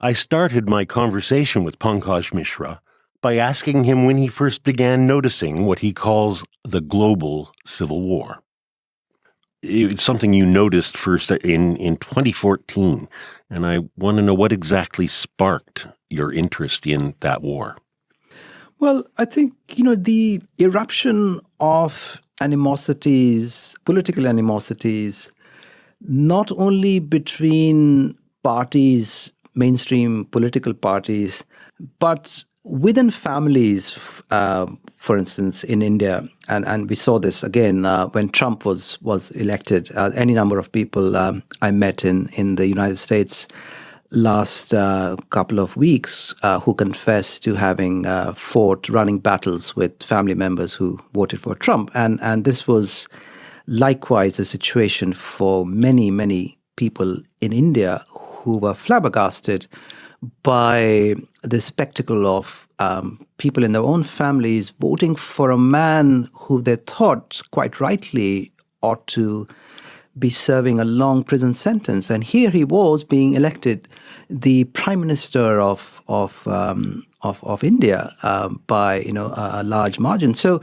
I started my conversation with Pankaj Mishra by asking him when he first began noticing what he calls the global civil war. It's something you noticed first in 2014, and I want to know what exactly sparked your interest in that war. Well, I think, the eruption of animosities, political animosities, not only between parties, mainstream political parties, but within families, for instance, in India, and we saw this again when Trump was elected. Any number of people I met in the United States last couple of weeks who confessed to having fought running battles with family members who voted for Trump. And this was likewise a situation for many people in India who were flabbergasted by the spectacle of people in their own families voting for a man who they thought, quite rightly, ought to be serving a long prison sentence. And here he was being elected the Prime Minister of India by a large margin. So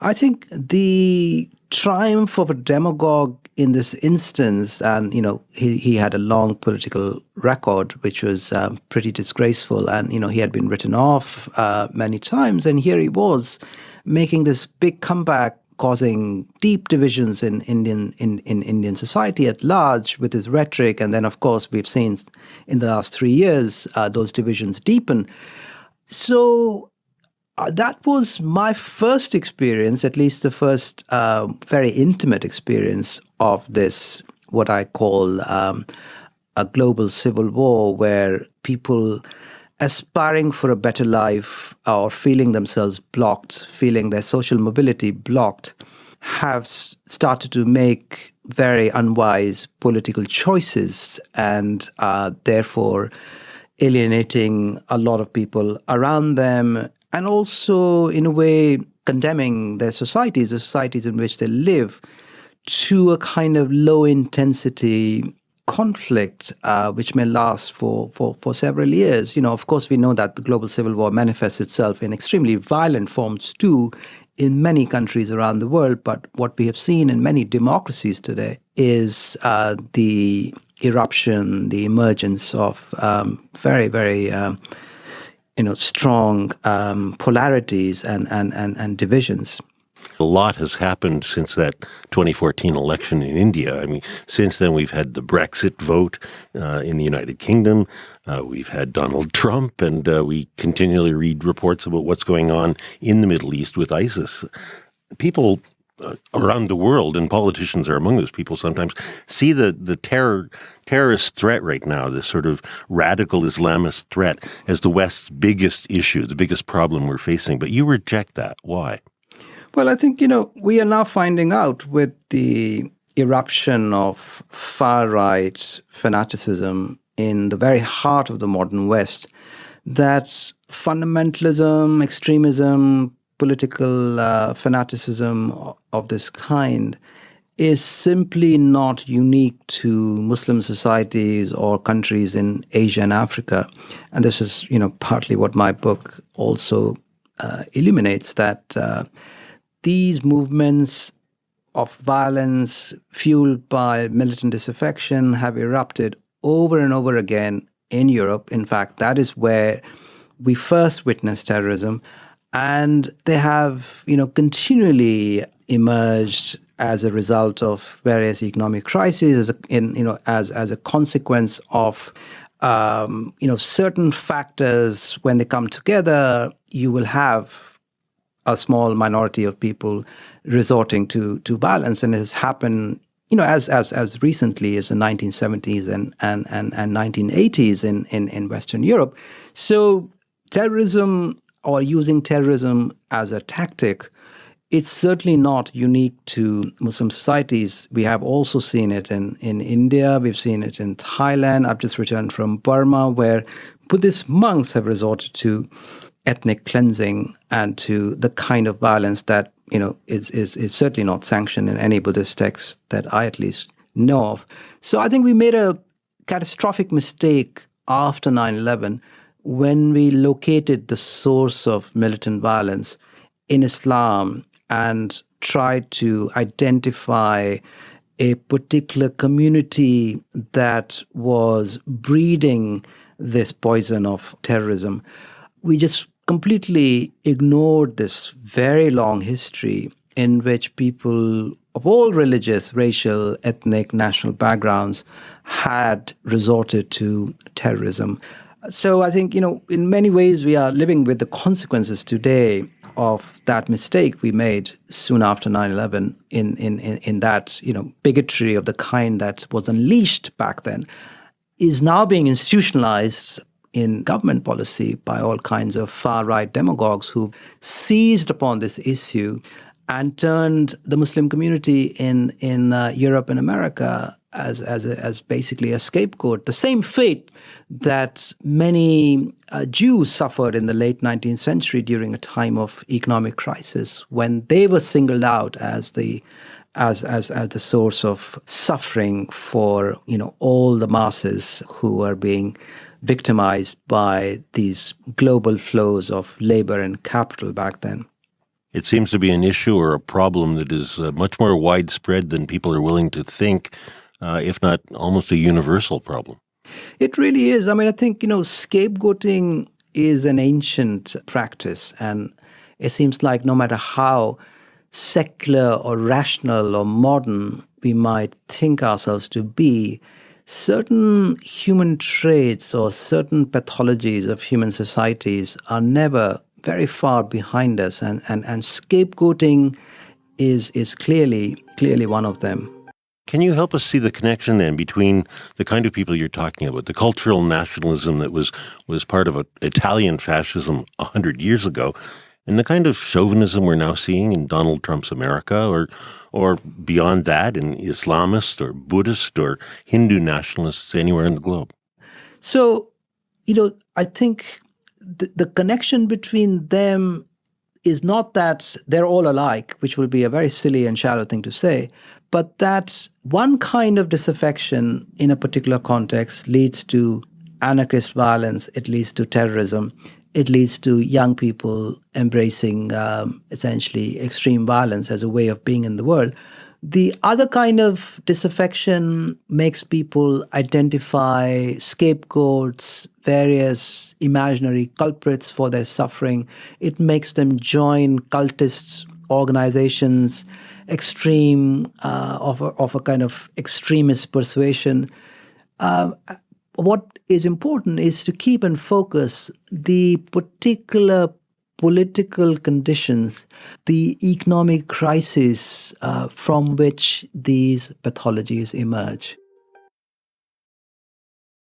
I think the triumph of a demagogue in this instance, and he had a long political record which was pretty disgraceful, and he had been written off many times, and here he was making this big comeback, causing deep divisions in Indian society at large with his rhetoric. And then, of course, we've seen in the last 3 years those divisions deepen. So that was my first experience, at least the first very intimate experience of this, what I call a global civil war, where people aspiring for a better life or feeling themselves blocked, feeling their social mobility blocked, have started to make very unwise political choices, and therefore alienating a lot of people around them, and also in a way condemning their societies, the societies in which they live, to a kind of low intensity conflict, which may last for several years. Of course, we know that the global civil war manifests itself in extremely violent forms too in many countries around the world. But what we have seen in many democracies today is the eruption, the emergence of very strong polarities and divisions. A lot has happened since that 2014 election in India. I mean, since then we've had the Brexit vote in the United Kingdom. We've had Donald Trump, and we continually read reports about what's going on in the Middle East with ISIS. People around the world, and politicians are among those people sometimes, see the terrorist threat right now, this sort of radical Islamist threat, as the West's biggest issue, the biggest problem we're facing. But you reject that. Why? Well, I think, we are now finding out with the eruption of far-right fanaticism in the very heart of the modern West that fundamentalism, extremism, political fanaticism of this kind is simply not unique to Muslim societies or countries in Asia and Africa. And this is, partly what my book also illuminates, that these movements of violence fueled by militant disaffection have erupted over and over again in Europe. In fact, that is where we first witnessed terrorism. And they have, continually emerged as a result of various economic crises, as a consequence of, certain factors. When they come together, you will have a small minority of people resorting to violence, and it has happened, as recently as the 1970s and 1980s in Western Europe. So terrorism, or using terrorism as a tactic, it's certainly not unique to Muslim societies. We have also seen it in India. We've seen it in Thailand. I've just returned from Burma, where Buddhist monks have resorted to ethnic cleansing and to the kind of violence that is certainly not sanctioned in any Buddhist text that I at least know of. So I think we made a catastrophic mistake after 9/11, when we located the source of militant violence in Islam and tried to identify a particular community that was breeding this poison of terrorism, we just completely ignored this very long history in which people of all religious, racial, ethnic, national backgrounds had resorted to terrorism. So I think, in many ways, we are living with the consequences today of that mistake we made soon after 9/11 in that, bigotry of the kind that was unleashed back then is now being institutionalized in government policy by all kinds of far-right demagogues who seized upon this issue and turned the Muslim community in Europe and America as basically a scapegoat. The same fate that many Jews suffered in the late 19th century during a time of economic crisis, when they were singled out as the source of suffering for all the masses who were being victimized by these global flows of labor and capital back then. It seems to be an issue or a problem that is much more widespread than people are willing to think, if not almost a universal problem. It really is. I mean, I think, scapegoating is an ancient practice. And it seems like no matter how secular or rational or modern we might think ourselves to be, certain human traits or certain pathologies of human societies are never very far behind us. And scapegoating is clearly one of them. Can you help us see the connection then between the kind of people you're talking about, the cultural nationalism that was part of Italian fascism 100 years ago, and the kind of chauvinism we're now seeing in Donald Trump's America, or beyond that in Islamist or Buddhist or Hindu nationalists anywhere in the globe? So, I think the connection between them is not that they're all alike, which will be a very silly and shallow thing to say, but that one kind of disaffection in a particular context leads to anarchist violence, it leads to terrorism, it leads to young people embracing essentially extreme violence as a way of being in the world. The other kind of disaffection makes people identify scapegoats, various imaginary culprits for their suffering. It makes them join cultist organizations, extreme of a kind of extremist persuasion. What is important is to keep in focus the particular political conditions, the economic crisis from which these pathologies emerge.